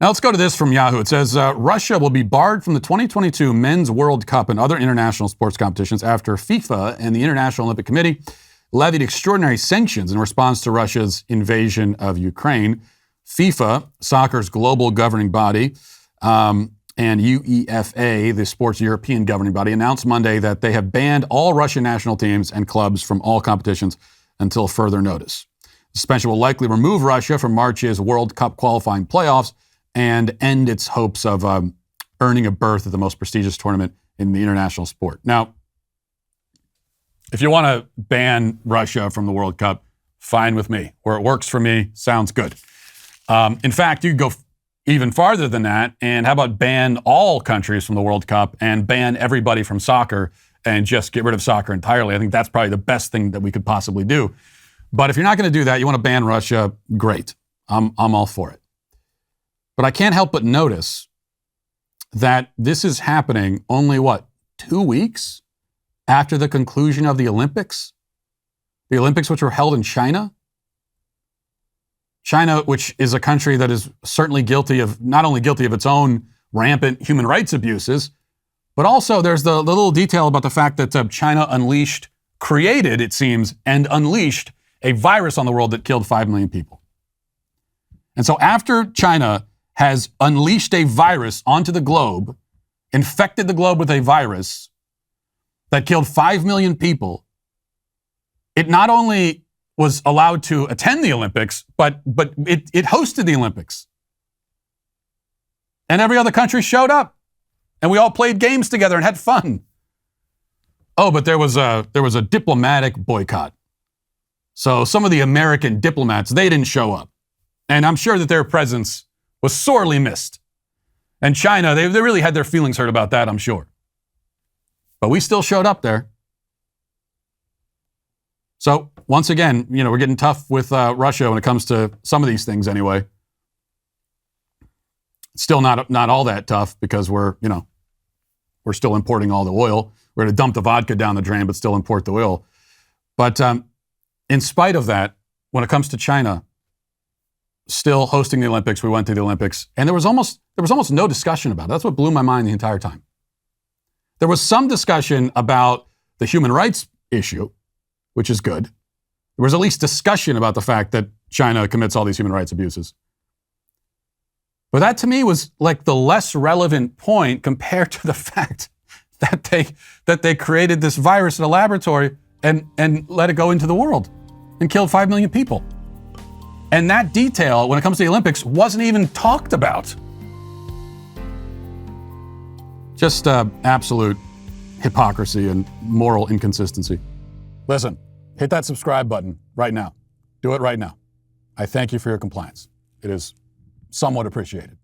Now let's go to this from Yahoo. It says, Russia will be barred from the 2022 Men's World Cup and other international sports competitions after FIFA and the International Olympic Committee levied extraordinary sanctions in response to Russia's invasion of Ukraine. FIFA, soccer's global governing body, and UEFA, the sports European governing body, announced Monday that they have banned all Russian national teams and clubs from all competitions until further notice. The suspension will likely remove Russia from March's World Cup qualifying playoffs and end its hopes of earning a berth at the most prestigious tournament in the international sport. Now, if you want to ban Russia from the World Cup, fine with me. Where it works for me, sounds good. In fact, you could go even farther than that, and how about ban all countries from the World Cup and ban everybody from soccer and just get rid of soccer entirely? I think that's probably the best thing that we could possibly do. But if you're not going to do that, you want to ban Russia, great. I'm all for it. But I can't help but notice that this is happening only, 2 weeks after the conclusion of the Olympics? The Olympics, which were held in China? China, which is a country that is certainly not only guilty of its own rampant human rights abuses, but also there's the little detail about the fact that China created, it seems, and unleashed a virus on the world that killed 5 million people. And so after China has unleashed a virus onto the globe, infected the globe with a virus that killed 5 million people, it not only was allowed to attend the Olympics, but it hosted the Olympics. And every other country showed up. And we all played games together and had fun. Oh, but there was a diplomatic boycott. So some of the American diplomats, they didn't show up. And I'm sure that their presence was sorely missed. And China, they really had their feelings hurt about that, I'm sure. But we still showed up there. So once again, we're getting tough with Russia when it comes to some of these things anyway. It's still not all that tough because we're still importing all the oil. We're going to dump the vodka down the drain, but still import the oil. But in spite of that, when it comes to China, still hosting the Olympics, we went to the Olympics, and there was almost no discussion about it. That's what blew my mind the entire time. There was some discussion about the human rights issue, which is good. There was at least discussion about the fact that China commits all these human rights abuses. But that to me was like the less relevant point compared to the fact that they created this virus in a laboratory and let it go into the world and killed 5 million people. And that detail, when it comes to the Olympics, wasn't even talked about. Just absolute hypocrisy and moral inconsistency. Listen, hit that subscribe button right now. Do it right now. I thank you for your compliance. It is somewhat appreciated.